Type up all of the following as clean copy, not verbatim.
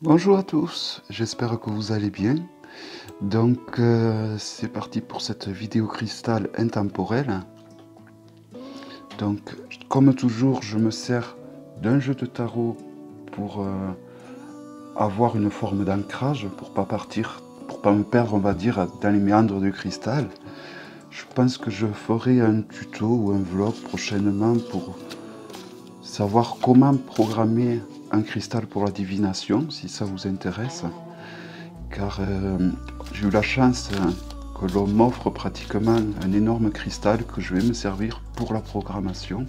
Bonjour à tous, j'espère que vous allez bien. C'est parti pour cette vidéo cristal intemporelle. Donc comme toujours, je me sers d'un jeu de tarot pour avoir une forme d'ancrage, pour pas me perdre, on va dire, dans les méandres du cristal. Je pense que je ferai un tuto ou un vlog prochainement pour savoir comment programmer un cristal pour la divination, si ça vous intéresse. Car j'ai eu la chance que l'on m'offre pratiquement un énorme cristal que je vais me servir pour la programmation.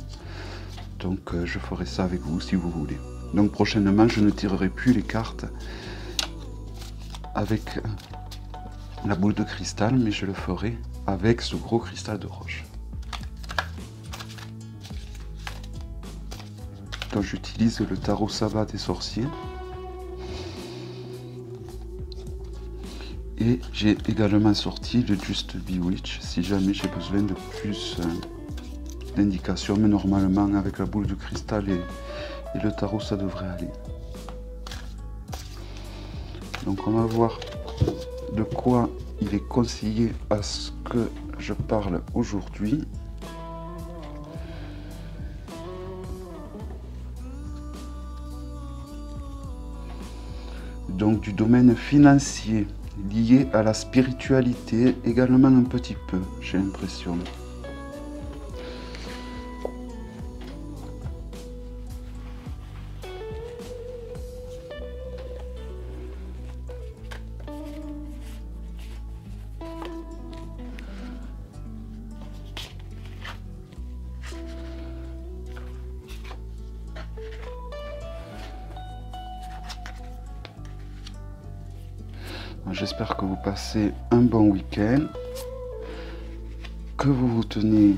Donc je ferai ça avec vous si vous voulez. Donc prochainement, je ne tirerai plus les cartes avec la boule de cristal, mais je le ferai avec ce gros cristal de roche. Donc j'utilise le tarot sabbat des sorciers. Et j'ai également sorti le Just Bewitch si jamais j'ai besoin de plus d'indications, mais normalement avec la boule de cristal et le tarot ça devrait aller. Donc on va voir de quoi il est conseillé à ce que je parle aujourd'hui. Donc du domaine financier, lié à la spiritualité également un petit peu, j'ai l'impression. J'espère que vous passez un bon week-end, que vous vous tenez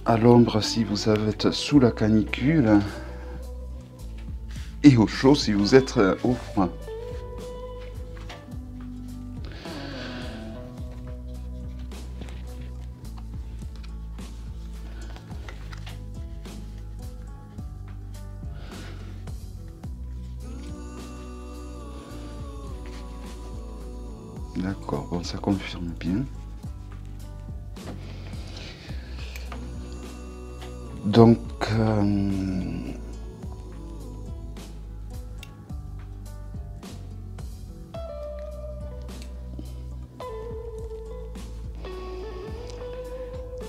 à l'ombre si vous êtes sous la canicule et au chaud si vous êtes au froid. D'accord, bon, ça confirme bien. Donc,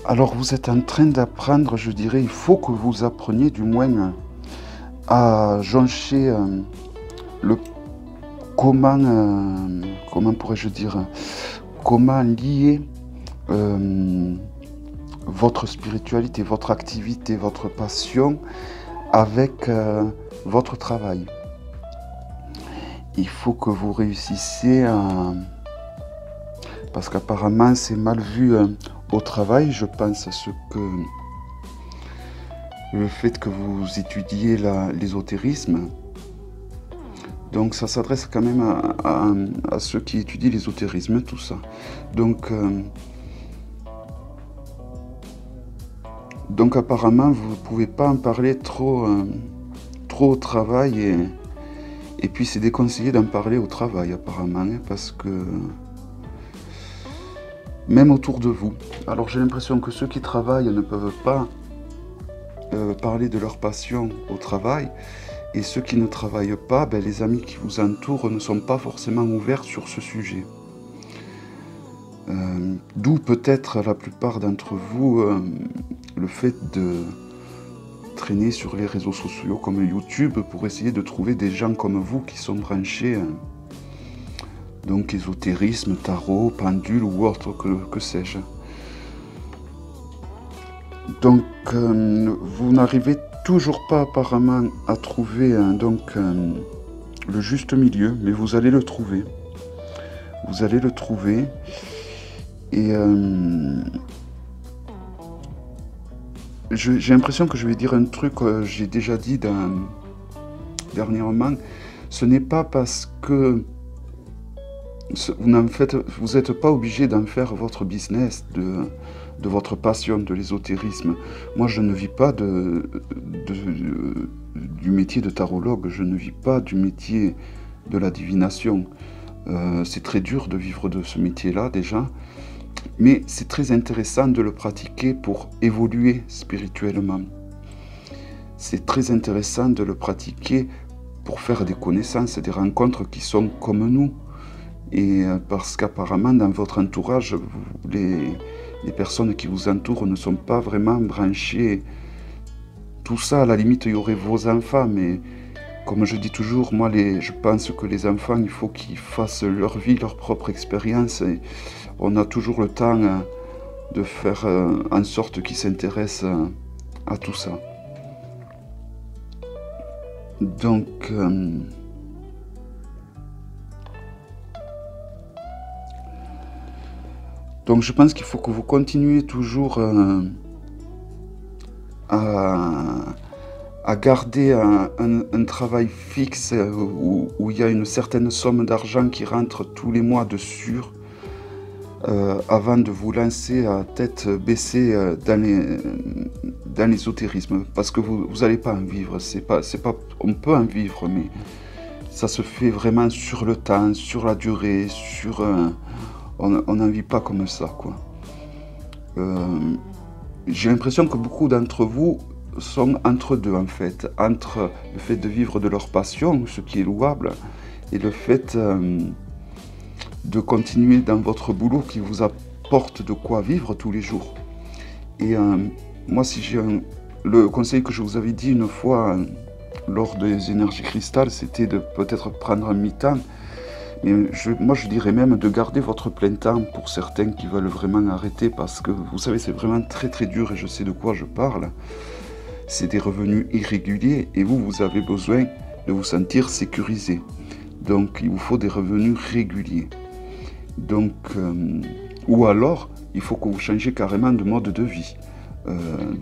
alors vous êtes en train d'apprendre, je dirais, il faut que vous appreniez du moins à joncher le comment pourrais-je dire, comment lier votre spiritualité, votre activité, votre passion avec votre travail. Il faut que vous réussissiez à... Parce qu'apparemment c'est mal vu au travail, je pense à ce que le fait que vous étudiez l'ésotérisme. Donc ça s'adresse quand même à ceux qui étudient l'ésotérisme, tout ça. Donc apparemment, vous ne pouvez pas en parler trop au travail. Et puis c'est déconseillé d'en parler au travail apparemment, hein, parce que... Même autour de vous. Alors j'ai l'impression que ceux qui travaillent ne peuvent pas parler de leur passion au travail. Et ceux qui ne travaillent pas, ben, les amis qui vous entourent ne sont pas forcément ouverts sur ce sujet. D'où peut-être la plupart d'entre vous le fait de traîner sur les réseaux sociaux comme YouTube pour essayer de trouver des gens comme vous qui sont branchés, donc ésotérisme, tarot, pendule ou autre que sais-je. Donc vous n'arrivez toujours pas apparemment à trouver le juste milieu, mais vous allez le trouver. Vous allez le trouver. Et j'ai l'impression que je vais dire un truc que j'ai déjà dit dernièrement. Ce n'est pas parce que vous n'êtes pas obligé d'en faire votre business, de votre passion, de l'ésotérisme. Moi, je ne vis pas du métier de tarologue, je ne vis pas du métier de la divination. C'est très dur de vivre de ce métier-là déjà, mais c'est très intéressant de le pratiquer pour évoluer spirituellement. C'est très intéressant de le pratiquer pour faire des connaissances, des rencontres qui sont comme nous. Et parce qu'apparemment, dans votre entourage, les personnes qui vous entourent ne sont pas vraiment branchées. Tout ça, à la limite, il y aurait vos enfants, mais comme je dis toujours, moi, je pense que les enfants, il faut qu'ils fassent leur vie, leur propre expérience. Et on a toujours le temps de faire en sorte qu'ils s'intéressent à tout ça. Donc, je pense qu'il faut que vous continuiez toujours à garder un travail fixe où il y a une certaine somme d'argent qui rentre tous les mois dessus avant de vous lancer à tête baissée dans l'ésotérisme, parce que vous n'allez pas en vivre. On peut en vivre, mais ça se fait vraiment sur le temps, sur la durée, on n'en vit pas comme ça, quoi. J'ai l'impression que beaucoup d'entre vous sont entre deux, en fait, entre le fait de vivre de leur passion, ce qui est louable, et le fait de continuer dans votre boulot qui vous apporte de quoi vivre tous les jours. Et moi, si j'ai le conseil que je vous avais dit une fois lors des énergies cristal, c'était de peut-être prendre un mi-temps. Mais moi, je dirais même de garder votre plein temps pour certains qui veulent vraiment arrêter, parce que vous savez, c'est vraiment très très dur et je sais de quoi je parle. C'est des revenus irréguliers et vous avez besoin de vous sentir sécurisé. Donc, il vous faut des revenus réguliers. Donc, ou alors, il faut que vous changiez carrément de mode de vie,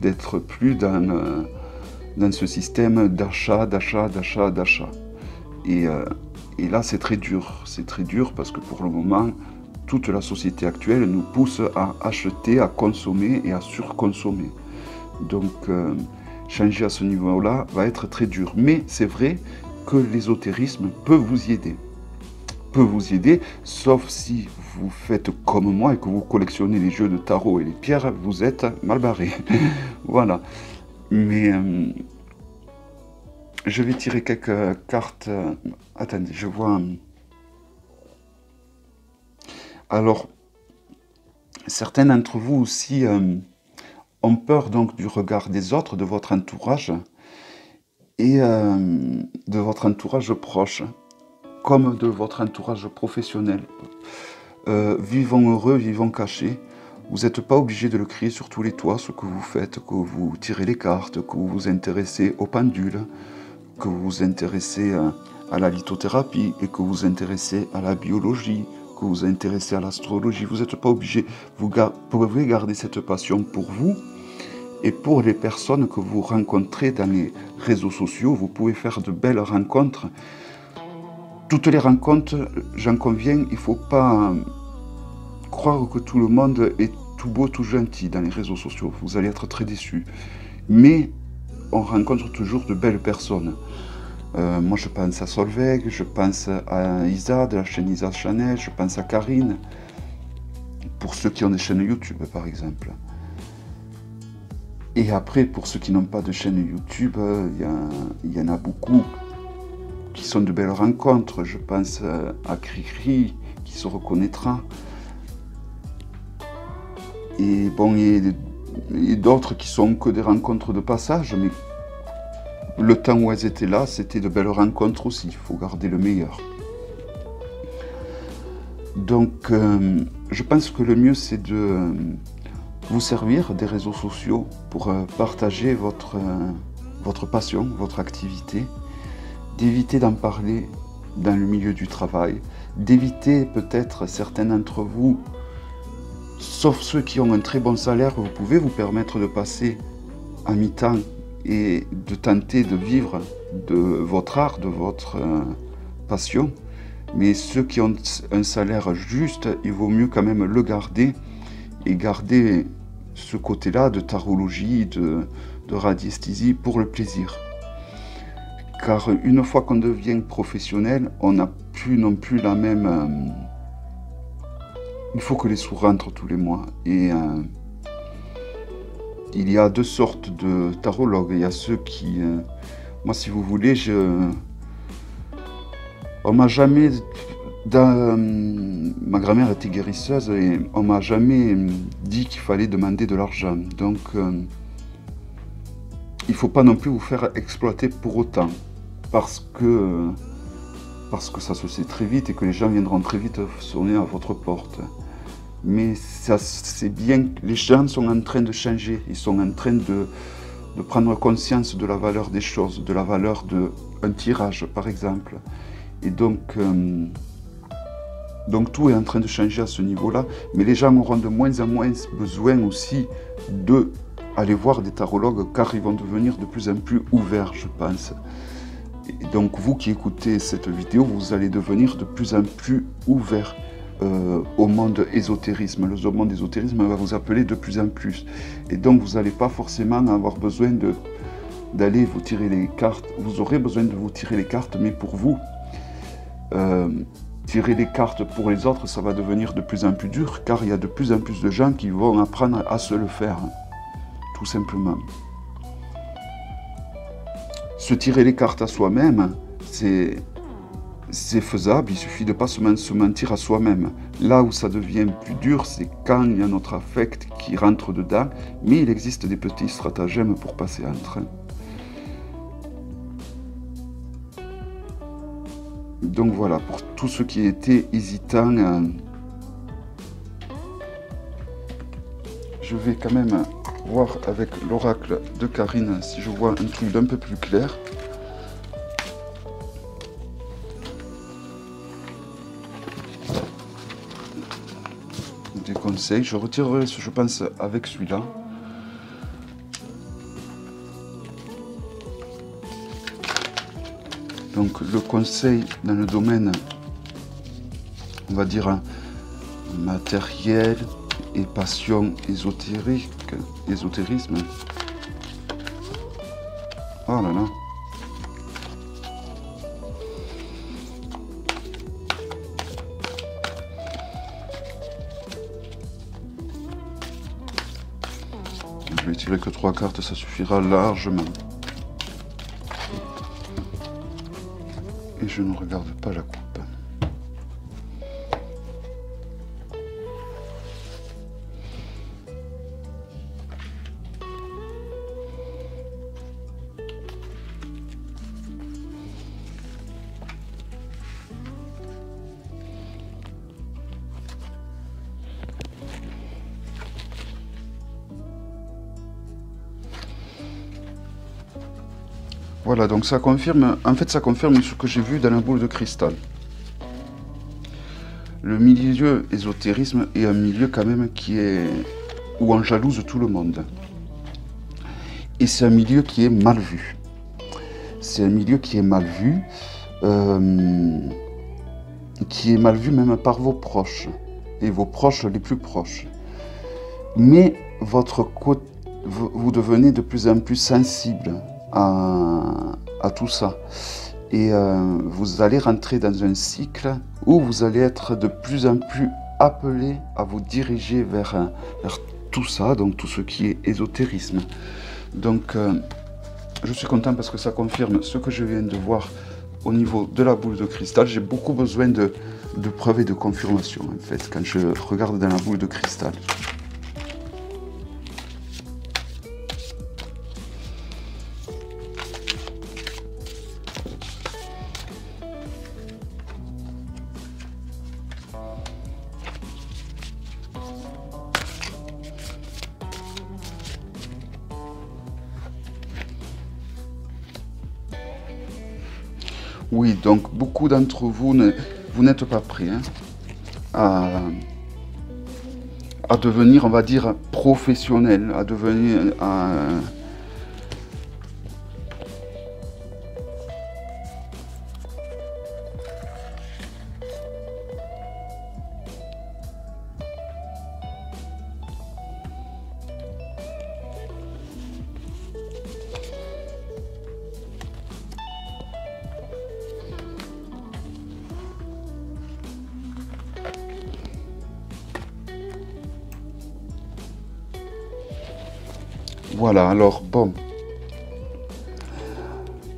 d'être plus dans ce système d'achat. Et là, c'est très dur parce que pour le moment, toute la société actuelle nous pousse à acheter, à consommer et à surconsommer. Donc, changer à ce niveau-là va être très dur. Mais c'est vrai que l'ésotérisme peut vous y aider. Sauf si vous faites comme moi et que vous collectionnez les jeux de tarot et les pierres, vous êtes mal barré. Voilà. Mais je vais tirer quelques cartes. Attendez, je vois. Alors, certains d'entre vous aussi ont peur donc du regard des autres, de votre entourage et de votre entourage proche, comme de votre entourage professionnel. Vivons heureux, vivons cachés. Vous n'êtes pas obligé de le crier sur tous les toits, ce que vous faites, que vous tirez les cartes, que vous vous intéressez aux pendules, que vous vous intéressez à la lithothérapie et que vous vous intéressez à la biologie, que vous vous intéressez à l'astrologie. Vous n'êtes pas obligé. Vous pouvez garder cette passion pour vous et pour les personnes que vous rencontrez dans les réseaux sociaux. Vous pouvez faire de belles rencontres. Toutes les rencontres, j'en conviens, il ne faut pas croire que tout le monde est tout beau, tout gentil dans les réseaux sociaux. Vous allez être très déçus. Mais on rencontre toujours de belles personnes. Moi, je pense à Solveig, je pense à Isa de la chaîne Isa Chanel, je pense à Karine, pour ceux qui ont des chaînes YouTube, par exemple. Et après, pour ceux qui n'ont pas de chaîne YouTube, il y en a beaucoup qui sont de belles rencontres. Je pense à Cricri, qui se reconnaîtra. Et bon, et d'autres qui sont que des rencontres de passage, mais le temps où elles étaient là, c'était de belles rencontres aussi. Il faut garder le meilleur. Donc, je pense que le mieux, c'est de vous servir des réseaux sociaux pour partager votre passion, votre activité, d'éviter d'en parler dans le milieu du travail, d'éviter peut-être certains d'entre vous, sauf ceux qui ont un très bon salaire, vous pouvez vous permettre de passer à mi-temps et de tenter de vivre de votre art, de votre passion. Mais ceux qui ont un salaire juste, il vaut mieux quand même le garder et garder ce côté-là de tarologie, de radiesthésie pour le plaisir. Car une fois qu'on devient professionnel, on n'a plus non plus la même... il faut que les sous rentrent tous les mois. Et il y a deux sortes de tarologues. Il y a ceux qui... moi, si vous voulez, on m'a jamais... ma grand-mère était guérisseuse et on m'a jamais dit qu'il fallait demander de l'argent. Donc, il ne faut pas non plus vous faire exploiter pour autant. Parce que ça se sait très vite et que les gens viendront très vite sonner à votre porte. Mais c'est bien, les gens sont en train de changer, ils sont en train de prendre conscience de la valeur des choses, de la valeur d'un tirage par exemple. Et donc tout est en train de changer à ce niveau-là, mais les gens auront de moins en moins besoin aussi d'aller voir des tarologues car ils vont devenir de plus en plus ouverts, je pense. Et donc vous qui écoutez cette vidéo, vous allez devenir de plus en plus ouverts au monde ésotérisme. Le monde ésotérisme va vous appeler de plus en plus. Et donc vous n'allez pas forcément avoir besoin d'aller vous tirer les cartes. Vous aurez besoin de vous tirer les cartes, mais pour vous, tirer les cartes pour les autres, ça va devenir de plus en plus dur, car il y a de plus en plus de gens qui vont apprendre à se le faire, tout simplement. Se tirer les cartes à soi-même, c'est faisable, il suffit de ne pas se mentir à soi-même. Là où ça devient plus dur, c'est quand il y a notre affect qui rentre dedans, mais il existe des petits stratagèmes pour passer entre. Donc voilà, pour tous ceux qui étaient hésitants, je vais quand même voir avec l'oracle de Karine si je vois un truc d'un peu plus clair. Des conseils, je retirerai, je pense, avec celui-là. Donc le conseil dans le domaine, on va dire, matériel et passion ésotérisme. Oh là là. Je vais tirer que 3 cartes, ça suffira largement. Et je ne regarde pas la coupe. Voilà, donc ça confirme, en fait ça confirme ce que j'ai vu dans la boule de cristal. Le milieu ésotérisme est un milieu quand même où on jalouse tout le monde. Et c'est un milieu qui est mal vu. C'est un milieu qui est mal vu, même par vos proches, et vos proches les plus proches. Mais vous devenez de plus en plus sensible à tout ça. Et vous allez rentrer dans un cycle où vous allez être de plus en plus appelé à vous diriger vers tout ça, donc tout ce qui est ésotérisme. Donc je suis content parce que ça confirme ce que je viens de voir au niveau de la boule de cristal. J'ai beaucoup besoin de preuves et de confirmation en fait quand je regarde dans la boule de cristal. Oui, donc beaucoup d'entre vous, vous n'êtes pas prêts à devenir, on va dire, professionnel, à devenir... Voilà, alors bon.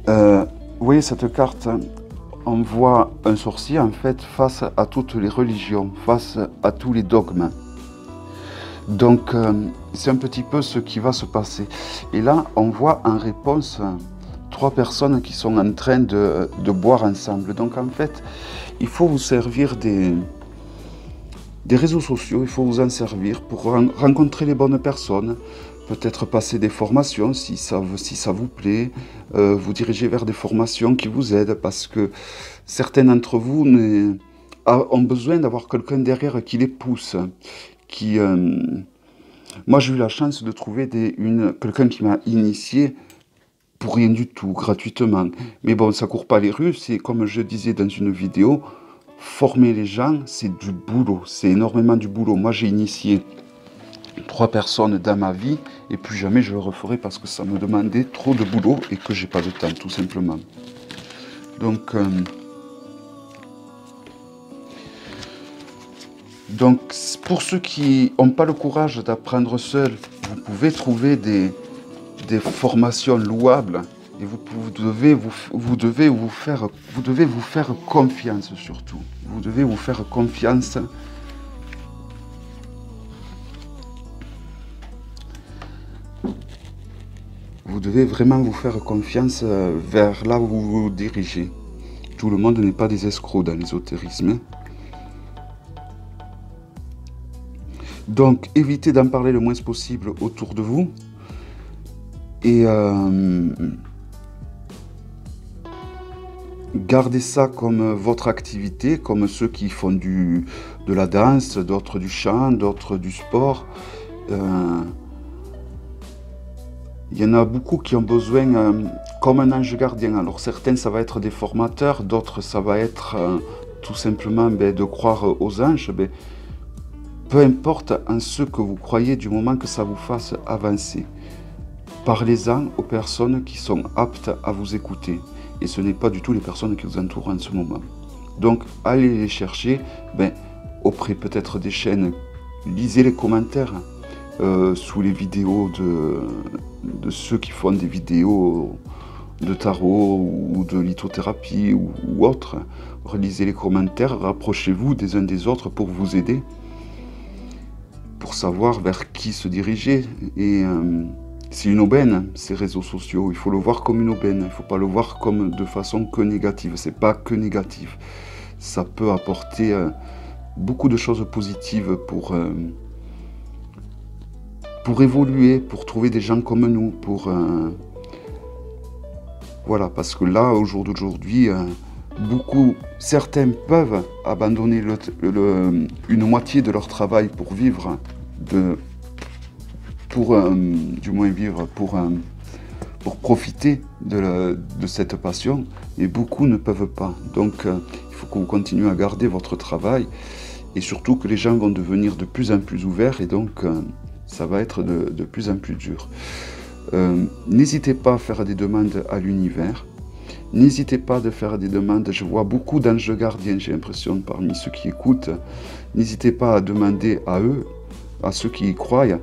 Vous voyez cette carte, on voit un sorcier en fait face à toutes les religions, face à tous les dogmes. Donc c'est un petit peu ce qui va se passer. Et là, on voit en réponse 3 personnes qui sont en train de boire ensemble. Donc en fait, il faut vous servir des réseaux sociaux, il faut vous en servir pour rencontrer les bonnes personnes, peut-être passer des formations si ça vous plaît, vous diriger vers des formations qui vous aident parce que certains d'entre vous ont besoin d'avoir quelqu'un derrière qui les pousse, qui... Moi, j'ai eu la chance de trouver quelqu'un qui m'a initié pour rien du tout, gratuitement. Mais bon, ça court pas les rues, c'est comme je disais dans une vidéo, former les gens, c'est du boulot, c'est énormément du boulot. Moi, j'ai initié 3 personnes dans ma vie et plus jamais je le referai parce que ça me demandait trop de boulot et que j'ai pas de temps, tout simplement. Donc pour ceux qui n'ont pas le courage d'apprendre seul, vous pouvez trouver des formations louables et vous devez vous faire confiance surtout. Vous devez vous faire confiance. Vous devez vraiment vous faire confiance vers là où vous vous dirigez. Tout le monde n'est pas des escrocs dans l'ésotérisme. Donc, évitez d'en parler le moins possible autour de vous. Et gardez ça comme votre activité, comme ceux qui font de la danse, d'autres du chant, d'autres du sport. Il y en a beaucoup qui ont besoin, comme un ange gardien. Alors certains, ça va être des formateurs, d'autres, ça va être tout simplement de croire aux anges. Peu importe en ce que vous croyez, du moment que ça vous fasse avancer. Parlez-en aux personnes qui sont aptes à vous écouter. Et ce n'est pas du tout les personnes qui vous entourent en ce moment. Donc, allez les chercher auprès peut-être des chaînes. Lisez les commentaires sous les vidéos de ceux qui font des vidéos de tarot ou de lithothérapie ou autre. Relisez les commentaires, rapprochez-vous des uns des autres pour vous aider, pour savoir vers qui se diriger. Et c'est une aubaine, ces réseaux sociaux. Il faut le voir comme une aubaine. Il ne faut pas le voir comme de façon que négative. C'est pas que négatif. Ça peut apporter beaucoup de choses positives pour évoluer, pour trouver des gens comme nous, voilà, parce que là, au jour d'aujourd'hui, certains peuvent abandonner une moitié de leur travail pour vivre, du moins vivre, pour profiter de cette passion, et beaucoup ne peuvent pas. Donc, il faut que vous continuez à garder votre travail, et surtout que les gens vont devenir de plus en plus ouverts, et donc ça va être de plus en plus dur. N'hésitez pas à faire des demandes à l'univers. N'hésitez pas à faire des demandes. Je vois beaucoup d'anges gardiens, j'ai l'impression, parmi ceux qui écoutent. N'hésitez pas à demander à eux, à ceux qui y croient. Le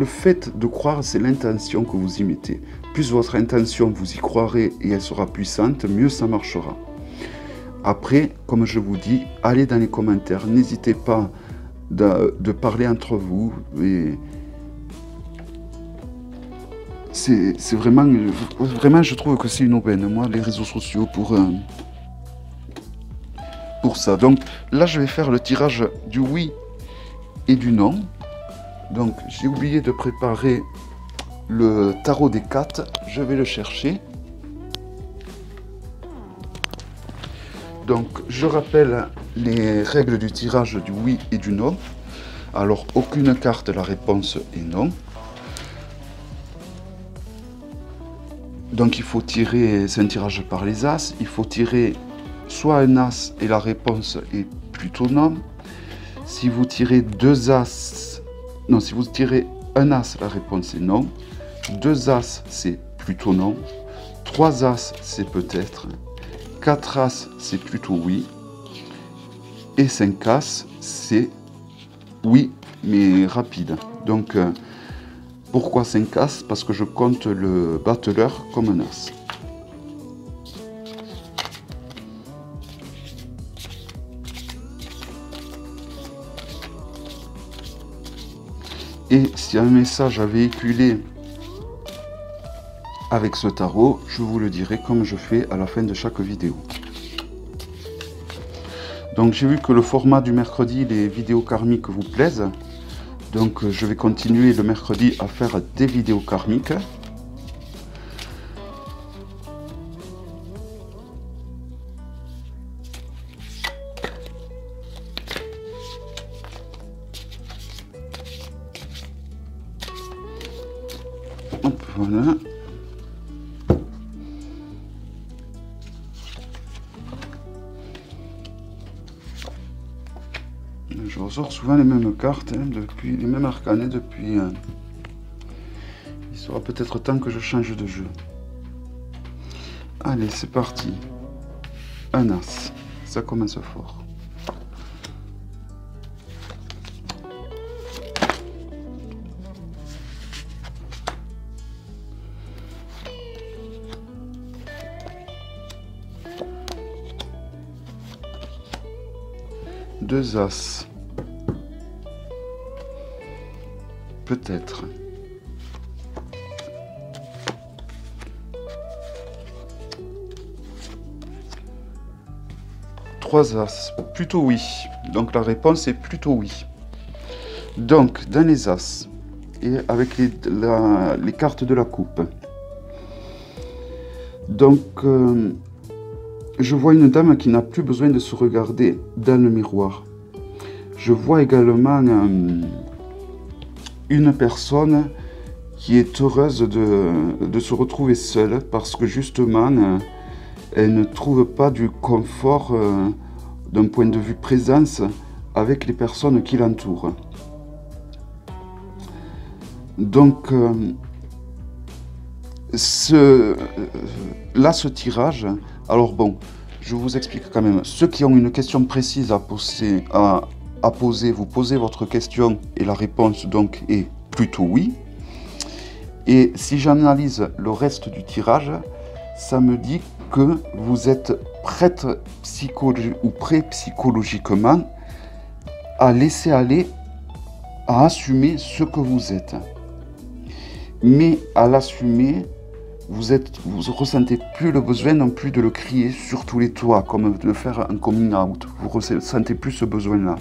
fait de croire, c'est l'intention que vous y mettez. Plus votre intention, vous y croirez et elle sera puissante, mieux ça marchera. Après, comme je vous dis, allez dans les commentaires. N'hésitez pas de parler entre vous. Et c'est vraiment, je trouve que c'est une aubaine, moi, les réseaux sociaux pour ça. Donc là, je vais faire le tirage du oui et du non. Donc j'ai oublié de préparer le tarot des 4. Je vais le chercher. Donc je rappelle les règles du tirage du oui et du non. Alors aucune carte, la réponse est non. Donc il faut tirer, c'est un tirage par les as, il faut tirer soit un as et la réponse est plutôt non. Si vous tirez si vous tirez un as, la réponse est non. 2 as, c'est plutôt non. 3 as, c'est peut-être. 4 as, c'est plutôt oui. Et 5 as, c'est oui, mais rapide. Donc Pourquoi 5 As? Parce que je compte le battleur comme un As. Et si un message à véhiculer avec ce tarot, je vous le dirai comme je fais à la fin de chaque vidéo. Donc j'ai vu que le format du mercredi, les vidéos karmiques vous plaisent. Donc je vais continuer le mercredi à faire des vidéos karmiques. Hop, voilà. Je ressors souvent les mêmes cartes, hein, depuis les mêmes arcanes depuis... il sera peut-être temps que je change de jeu. Allez, c'est parti. Un As. Ça commence fort. Deux As. Peut-être. Trois As. Plutôt oui. Donc la réponse est plutôt oui. Donc dans les As, et avec les cartes de la coupe. Donc je vois une dame qui n'a plus besoin de se regarder dans le miroir. Je vois également une personne qui est heureuse de se retrouver seule parce que justement, elle ne trouve pas du confort d'un point de vue présence avec les personnes qui l'entourent. Donc, ce tirage, alors bon, je vous explique quand même. Ceux qui ont une question précise à poser, vous posez votre question et la réponse donc est plutôt oui. Et si j'analyse le reste du tirage, ça me dit que vous êtes prête ou prêt psychologiquement à laisser aller, à assumer ce que vous êtes. Mais à l'assumer, vous ressentez plus le besoin non plus de le crier sur tous les toits, comme de faire un coming out. Vous ressentez plus ce besoin-là.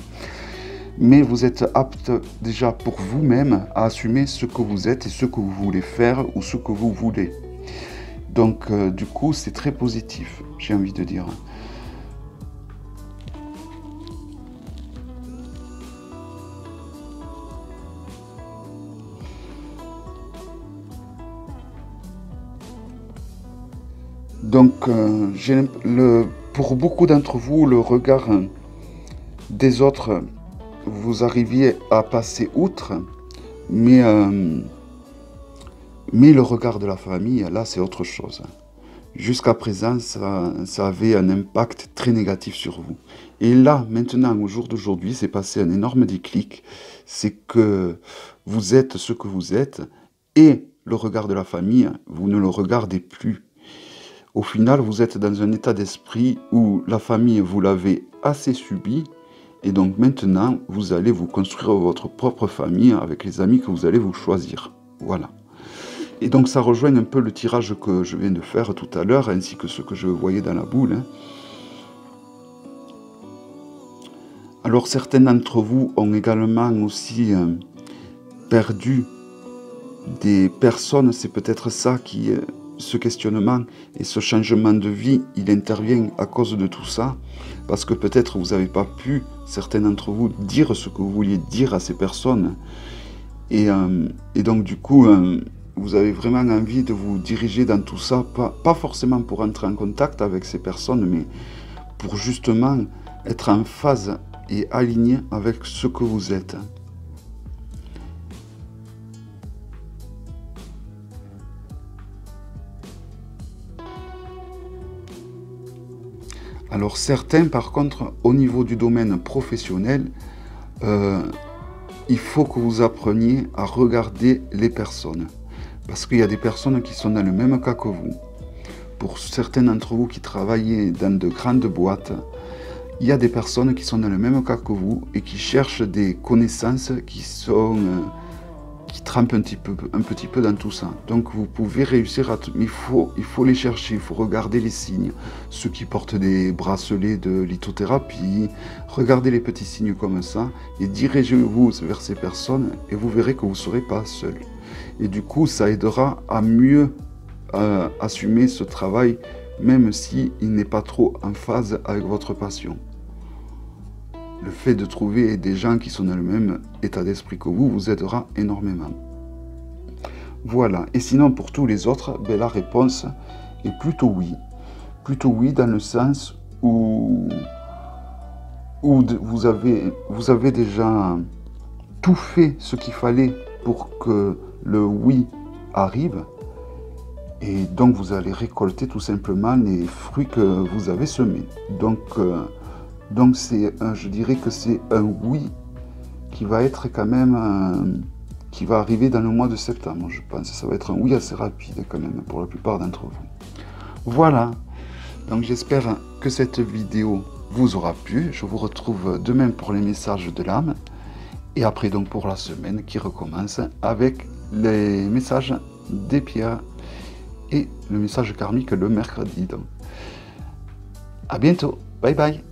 Mais vous êtes apte déjà pour vous-même à assumer ce que vous êtes et ce que vous voulez faire ou ce que vous voulez. Donc du coup, c'est très positif, j'ai envie de dire. Donc, pour beaucoup d'entre vous, le regard des autres, vous arriviez à passer outre, mais le regard de la famille, là, c'est autre chose. Jusqu'à présent, ça avait un impact très négatif sur vous. Et là, maintenant, au jour d'aujourd'hui, c'est passé un énorme déclic. C'est que vous êtes ce que vous êtes, et le regard de la famille, vous ne le regardez plus. Au final, vous êtes dans un état d'esprit où la famille, vous l'avez assez subi, et donc maintenant, vous allez vous construire votre propre famille avec les amis que vous allez vous choisir. Voilà. Et donc ça rejoint un peu le tirage que je viens de faire tout à l'heure, ainsi que ce que je voyais dans la boule. Hein. Alors certains d'entre vous ont également aussi perdu des personnes, c'est peut-être ça qui... ce questionnement et ce changement de vie, il intervient à cause de tout ça, parce que peut-être vous n'avez pas pu, certains d'entre vous, dire ce que vous vouliez dire à ces personnes. Et donc du coup, vous avez vraiment envie de vous diriger dans tout ça, pas forcément pour entrer en contact avec ces personnes, mais pour justement être en phase et aligné avec ce que vous êtes. Alors certains, par contre, au niveau du domaine professionnel, il faut que vous appreniez à regarder les personnes. Parce qu'il y a des personnes qui sont dans le même cas que vous. Pour certains d'entre vous qui travaillent dans de grandes boîtes, il y a des personnes qui sont dans le même cas que vous et qui cherchent des connaissances qui trempent un petit peu dans tout ça. Donc vous pouvez réussir à... Mais il faut les chercher, il faut regarder les signes. Ceux qui portent des bracelets de lithothérapie, regardez les petits signes comme ça et dirigez-vous vers ces personnes et vous verrez que vous ne serez pas seul. Et du coup, ça aidera à mieux assumer ce travail, même s'il n'est pas trop en phase avec votre passion. Le fait de trouver des gens qui sont dans le même état d'esprit que vous aidera énormément. Voilà. Et sinon, pour tous les autres, ben, la réponse est plutôt oui. Plutôt oui dans le sens où vous avez déjà tout fait ce qu'il fallait pour que le oui arrive. Et donc, vous allez récolter tout simplement les fruits que vous avez semés. Donc je dirais que c'est un oui qui va être quand même, qui va arriver dans le mois de septembre, je pense. Ça va être un oui assez rapide quand même pour la plupart d'entre vous. Voilà. Donc j'espère que cette vidéo vous aura plu. Je vous retrouve demain pour les messages de l'âme. Et après donc pour la semaine qui recommence avec les messages des pierres et le message karmique le mercredi. Donc, à bientôt. Bye bye.